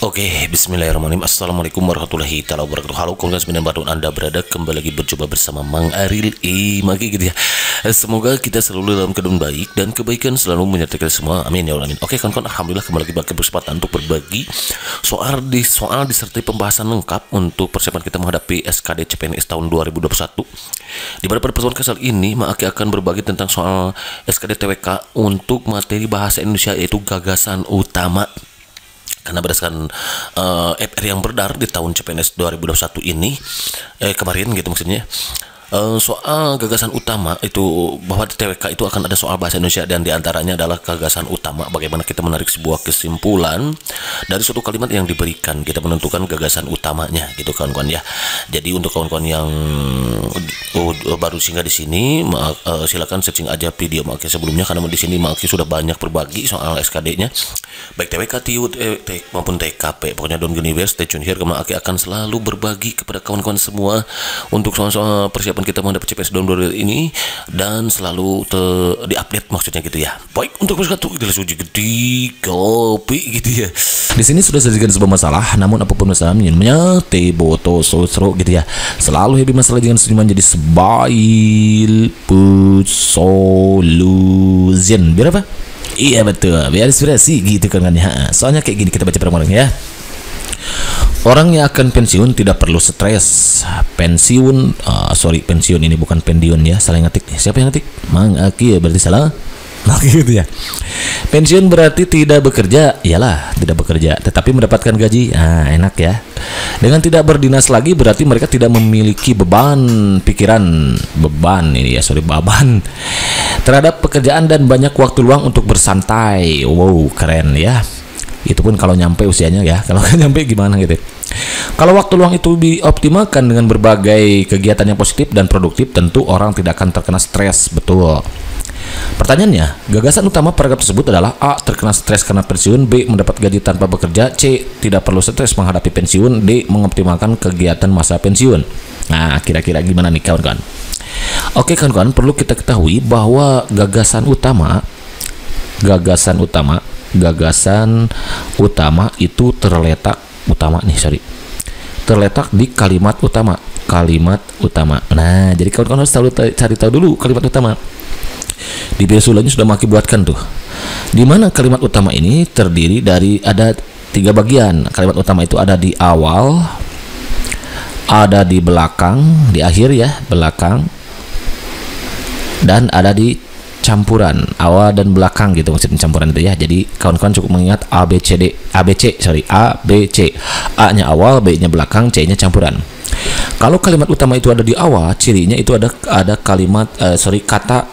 Oke, bismillahirrahmanirrahim. Assalamualaikum warahmatullahi wabarakatuh. Halo kawan sembilan batun, Anda berada kembali lagi bercoba bersama Mang Aril Maki gitu ya. Semoga kita selalu dalam keadaan baik dan kebaikan selalu menyertai kita semua. Amin ya Allah amin. Oke kawan-kawan, alhamdulillah kembali lagi berkesempatan untuk berbagi soal disertai pembahasan lengkap untuk persiapan kita menghadapi SKD CPNS tahun 2021. Di pada pertemuan kali ini Maki akan berbagi tentang soal SKD TWK untuk materi bahasa Indonesia, yaitu gagasan utama. Karena berdasarkan FR yang beredar di tahun CPNS 2021 ini, kemarin gitu maksudnya, soal gagasan utama itu bahwa di TWK itu akan ada soal bahasa Indonesia, dan diantaranya adalah gagasan utama bagaimana kita menarik sebuah kesimpulan dari suatu kalimat yang diberikan, kita menentukan gagasan utamanya gitu kawan-kawan ya. Jadi untuk kawan-kawan yang baru singgah di sini, silakan searching aja video Maki sebelumnya, karena di sini Maki sudah banyak berbagi soal SKD-nya baik TWK, TIU, maupun TKP. Pokoknya don't go anywhere, stay tune here, karena Maki akan selalu berbagi kepada kawan-kawan semua untuk soal-soal persiapan kita menghadapi CPNS 2022 ini, dan selalu diupdate maksudnya gitu ya. Baik, untuk bersatu kita langsung gede kopi gitu ya. Di sini sudah sajikan sebuah masalah, namun apapun masalahnya, teh boto sosro gitu ya. Selalu happy masalah dengan senyuman, jadi sebail put solution. Biar apa? Iya betul, biar inspirasi gitu kan ya. Soalnya kayak gini, kita baca bareng-bareng ya. Orang yang akan pensiun tidak perlu stres. Pensiun, pensiun ini bukan pendiun ya, salah ngetik. Siapa yang ngetik? Mang Aki ya, berarti salah. Gitu ya. Pensiun berarti tidak bekerja, iyalah tidak bekerja, tetapi mendapatkan gaji. Enak ya. Dengan tidak berdinas lagi berarti mereka tidak memiliki beban pikiran, beban terhadap pekerjaan, dan banyak waktu luang untuk bersantai. Wow, keren ya. Itu pun kalau nyampe usianya ya. Kalau nggak nyampe gimana gitu. Kalau waktu luang itu dioptimalkan dengan berbagai kegiatan yang positif dan produktif, tentu orang tidak akan terkena stres. Betul. Pertanyaannya, gagasan utama paragraf tersebut adalah: A. Terkena stres karena pensiun, B. Mendapat gaji tanpa bekerja, C. Tidak perlu stres menghadapi pensiun, D. Mengoptimalkan kegiatan masa pensiun. Nah, kira-kira gimana nih kawan-kawan? Oke kawan-kawan, perlu kita ketahui bahwa gagasan utama itu terletak di kalimat utama. Nah, jadi kawan-kawan harus cari tahu dulu kalimat utama. Di video sebelumnya sudah Maki buatkan tuh, di mana kalimat utama ini terdiri dari ada 3 bagian. Kalimat utama itu ada di awal, ada di belakang, di akhir ya, belakang, dan ada di campuran, awal dan belakang gitu maksudnya campuran itu ya. Jadi kawan-kawan cukup mengingat A B C, A-nya awal, B-nya belakang, C-nya campuran. Kalau kalimat utama itu ada di awal, cirinya itu ada kalimat kata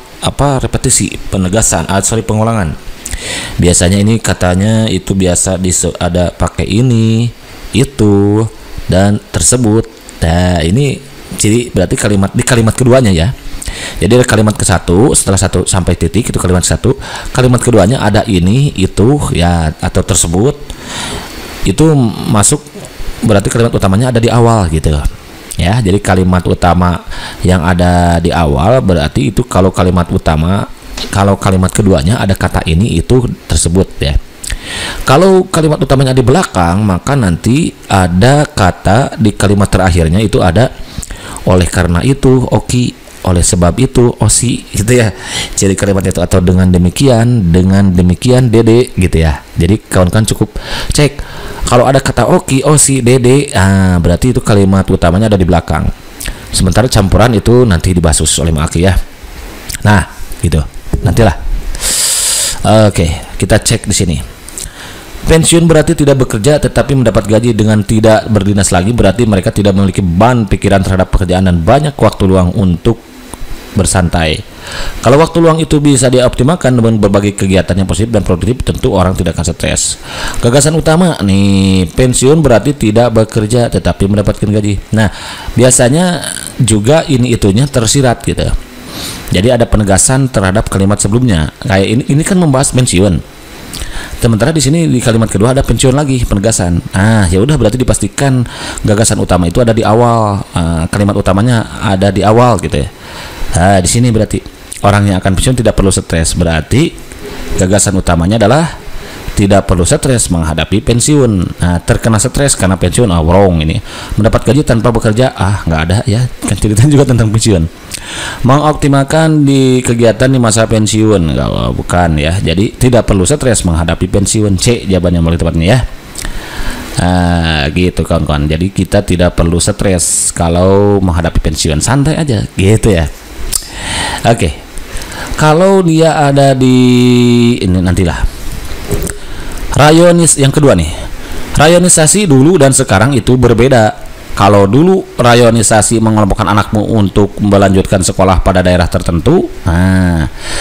repetisi, penegasan, pengulangan. Biasanya ini katanya itu biasa ada pakai ini, itu, dan tersebut. Nah, ini ciri berarti di kalimat keduanya ya. Jadi ada kalimat ke-1, setelah 1 sampai titik itu kalimat ke-1. Kalimat keduanya ada ini, itu ya, atau tersebut. Itu masuk, berarti kalimat utamanya ada di awal gitu ya. Jadi kalimat utama yang ada di awal berarti itu kalau kalimat keduanya ada kata ini, itu, tersebut ya. Kalau kalimat utamanya di belakang, maka nanti ada kata di kalimat terakhirnya itu ada oleh karena itu, oki, oleh sebab itu, osi gitu ya. Jadi kalimat itu, atau dengan demikian dede gitu ya. Jadi kawan-kawan cukup cek kalau ada kata oki, osi, dede, berarti itu kalimat utamanya ada di belakang. Sementara campuran itu nanti dibahas oleh Maki ya. Nah, gitu. Nantilah. Oke, kita cek di sini. Pensiun berarti tidak bekerja tetapi mendapat gaji. Dengan tidak berdinas lagi berarti mereka tidak memiliki beban pikiran terhadap pekerjaan dan banyak waktu luang untuk bersantai. Kalau waktu luang itu bisa dioptimalkan dengan berbagai kegiatan yang positif dan produktif, tentu orang tidak akan stres. Gagasan utama nih, pensiun berarti tidak bekerja tetapi mendapatkan gaji. Nah, biasanya juga itunya tersirat gitu. Jadi ada penegasan terhadap kalimat sebelumnya. Kayak ini kan membahas pensiun. Sementara di sini di kalimat kedua ada pensiun lagi, penegasan. Ya udah, berarti dipastikan gagasan utama itu ada di awal. Kalimat utamanya ada di awal gitu ya. Di sini berarti orang yang akan pensiun tidak perlu stres. Berarti gagasan utamanya adalah tidak perlu stres menghadapi pensiun. Nah, terkena stres karena pensiun, wrong ini. Mendapat gaji tanpa bekerja, nggak ada ya. Kan ceritanya juga tentang pensiun. Mengoptimalkan di kegiatan di masa pensiun, bukan ya. Jadi tidak perlu stres menghadapi pensiun. C jawabannya paling tepatnya ya. Gitu kawan-kawan. Jadi kita tidak perlu stres kalau menghadapi pensiun, santai aja gitu ya. Oke. Kalau dia ada di ini nantilah. Yang kedua nih. Rayonisasi dulu dan sekarang itu berbeda. Kalau dulu rayonisasi mengelompokkan anakmu untuk melanjutkan sekolah pada daerah tertentu,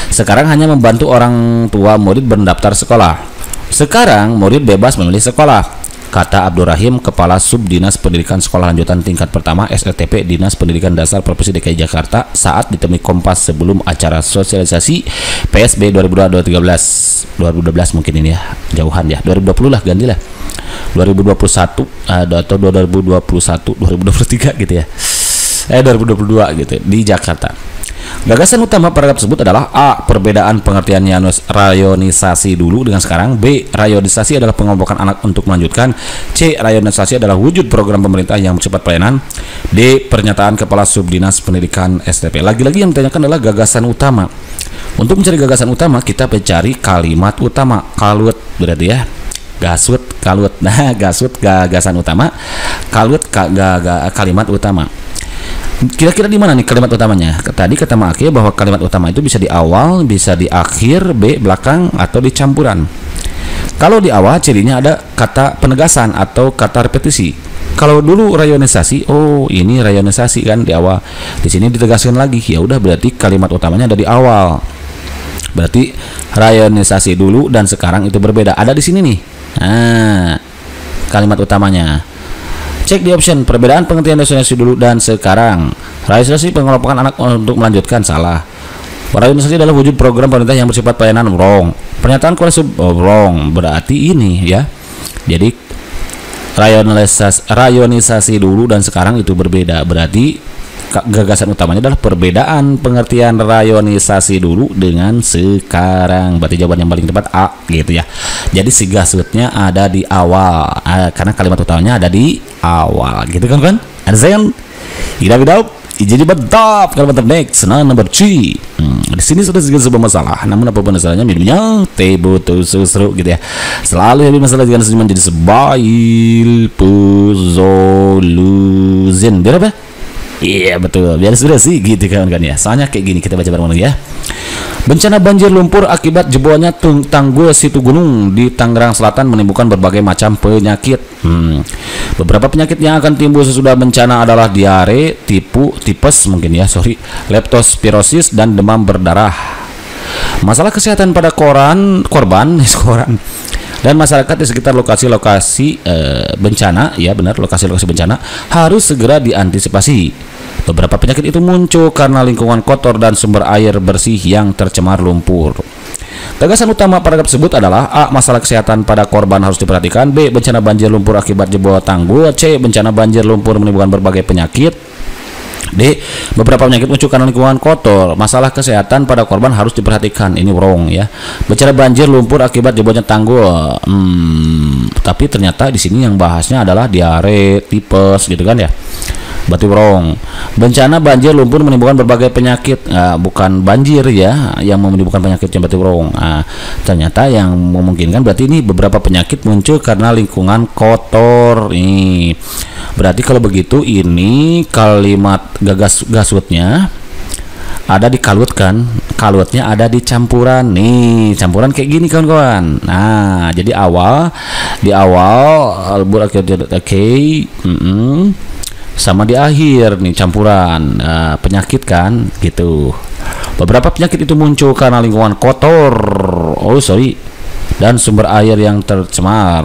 sekarang hanya membantu orang tua murid mendaftar sekolah. Sekarang murid bebas memilih sekolah, kata Abdul Rahim, Kepala Subdinas Pendidikan Sekolah Lanjutan Tingkat Pertama SLTP Dinas Pendidikan Dasar Provinsi DKI Jakarta saat ditemui Kompas sebelum acara sosialisasi PSB 2012 mungkin ini ya, jauhan ya, 2020 lah, gantilah 2021 atau 2023 gitu ya, 2022 gitu di Jakarta. Gagasan utama paragraf tersebut adalah A. Perbedaan pengertian rayonisasi dulu dengan sekarang. B. Rayonisasi adalah pengelompokan anak untuk melanjutkan. C. Rayonisasi adalah wujud program pemerintah yang bersifat pelayanan. D. Pernyataan Kepala Subdinas Pendidikan STP. Lagi-lagi yang ditanyakan adalah gagasan utama. Untuk mencari gagasan utama, kita mencari kalimat utama. Kalut berarti ya. Gasut, kalut. Nah, gasut gagasan utama. Kalut kalimat utama. Kira-kira di mana nih kalimat utamanya? Tadi kata Maki bahwa kalimat utama itu bisa di awal, bisa di akhir, B belakang, atau di campuran. Kalau di awal cirinya ada kata penegasan atau kata repetisi. Kalau dulu rayonisasi, ini rayonisasi kan di awal. Di sini ditegaskan lagi. Ya udah, berarti kalimat utamanya ada di awal. Berarti rayonisasi dulu dan sekarang itu berbeda. Ada di sini nih. Kalimat utamanya. Cek di option perbedaan pengertian rayonisasi dulu dan sekarang. Rayonisasi pengelompokan anak untuk melanjutkan, salah. Rayonisasi adalah wujud program pemerintah yang bersifat pelayanan, wrong. Pernyataan Kepala wrong, berarti ini ya. Jadi rayonisasi dulu dan sekarang itu berbeda. Berarti gagasan utamanya adalah perbedaan pengertian rayonisasi dulu dengan sekarang. Berarti jawaban yang paling tepat A gitu ya. Jadi si gasutnya ada di awal, karena kalimat utamanya ada di awal gitu kan. Understand? Tidak jadi bedap kalimat next. Nah, number 3. Di sini sudah segala sebuah masalah. Namun apapun masalahnya, minumnya teh botol susu gitu ya. Selalu habis masalah dengan senyuman jadi sebail puzoluzin. Biar apa? Iya betul, biar sudah sih gitu kan ya. Soalnya kayak gini, kita baca bareng-bareng ya. Bencana banjir lumpur akibat jebolnya tanggul situ gunung di Tangerang Selatan menimbulkan berbagai macam penyakit. Beberapa penyakit yang akan timbul sesudah bencana adalah diare, tipes mungkin ya, leptospirosis dan demam berdarah. Masalah kesehatan pada korban dan masyarakat di sekitar lokasi-lokasi bencana, ya benar, lokasi-lokasi bencana harus segera diantisipasi. Beberapa penyakit itu muncul karena lingkungan kotor dan sumber air bersih yang tercemar lumpur. Gagasan utama paragraf tersebut adalah A. Masalah kesehatan pada korban harus diperhatikan. B. Bencana banjir lumpur akibat jebol tanggul. C. Bencana banjir lumpur menimbulkan berbagai penyakit. D. Beberapa penyakit muncul karena lingkungan kotor. Masalah kesehatan pada korban harus diperhatikan. Ini wrong ya. Bencana banjir lumpur akibat jebolnya tanggul. Tapi ternyata di sini yang bahasnya adalah diare, tipes gitu kan ya. Berarti wrong. Bencana banjir lumpur menimbulkan berbagai penyakit, bukan banjir ya yang menimbulkan penyakitnya, berarti wrong. Ternyata yang memungkinkan berarti ini beberapa penyakit muncul karena lingkungan kotor. Nih, berarti kalau begitu ini kalimat gasutnya ada di kalut kan, kalutnya ada di campuran. Nih, campuran kayak gini kawan-kawan. Nah, jadi di awal sama di akhir nih campuran penyakit kan gitu. Beberapa penyakit itu muncul karena lingkungan kotor. Dan sumber air yang tercemar.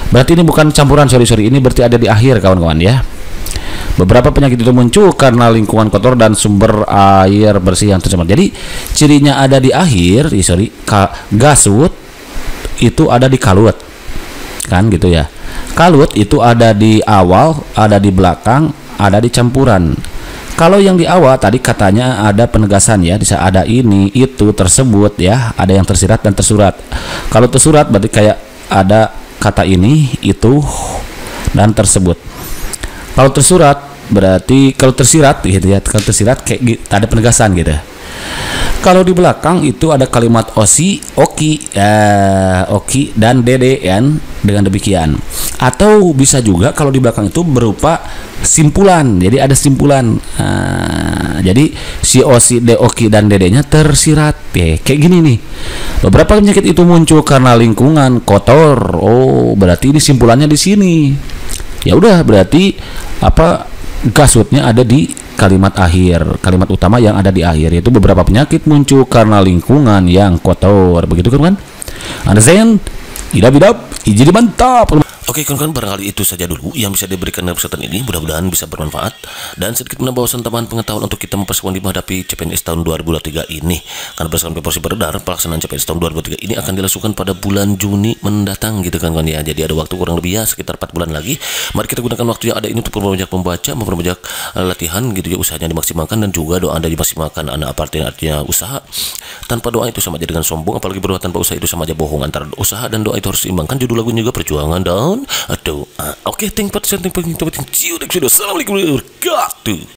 Berarti ini bukan campuran, ini berarti ada di akhir kawan-kawan ya. Beberapa penyakit itu muncul karena lingkungan kotor dan sumber air bersih yang tercemar. Jadi cirinya ada di akhir, gasut itu ada di kalut kan gitu ya. Kalut itu ada di awal, ada di belakang, ada di campuran. Kalau yang di awal tadi katanya ada penegasan ya, bisa ada ini, itu, tersebut ya, ada yang tersirat dan tersurat. Kalau tersurat berarti kayak ada kata ini, itu, dan tersebut. Kalau tersurat berarti kalau tersirat gitu ya, kalau tersirat kayak ada penegasan gitu. Kalau di belakang itu ada kalimat osi, oki, oki dan dede kan, dengan demikian. Atau bisa juga kalau di belakang itu berupa simpulan. Jadi ada simpulan. Jadi si osi, de, oki dan dedenya tersirat. Kayak gini nih. Beberapa penyakit itu muncul karena lingkungan kotor. Oh, berarti ini simpulannya di sini. Ya udah, berarti apa gasutnya ada di kalimat akhir, kalimat utama yang ada di akhir, yaitu beberapa penyakit muncul karena lingkungan yang kotor. Begitu kan? Understand? Idap, jadi mantap. Oke kawan-kawan, barangkali itu saja dulu yang bisa diberikan dalam kesempatan ini. Mudah-mudahan bisa bermanfaat dan sedikit menambah wawasan tambahan pengetahuan untuk kita mempersiapkan menghadapi CPNS tahun 2023 ini. Karena berdasarkan informasi beredar, pelaksanaan CPNS tahun 2023 ini akan dilangsungkan pada bulan Juni mendatang gitu kan kawan ya. Jadi ada waktu kurang lebih ya sekitar 4 bulan lagi. Mari kita gunakan waktu yang ada ini untuk memperbanyak membaca, memperbanyak latihan gitu ya, usahanya dimaksimalkan dan juga doa Anda dimaksimalkan. Anak artinya usaha tanpa doa itu sama aja dengan sombong, apalagi berdoa tanpa usaha itu sama aja bohong. Antara usaha dan doa itu harus seimbangkan. Judul lagunya juga perjuangan dan doa. Oke, thank you for watching. See you next video. Assalamualaikum warahmatullahi wabarakatuh.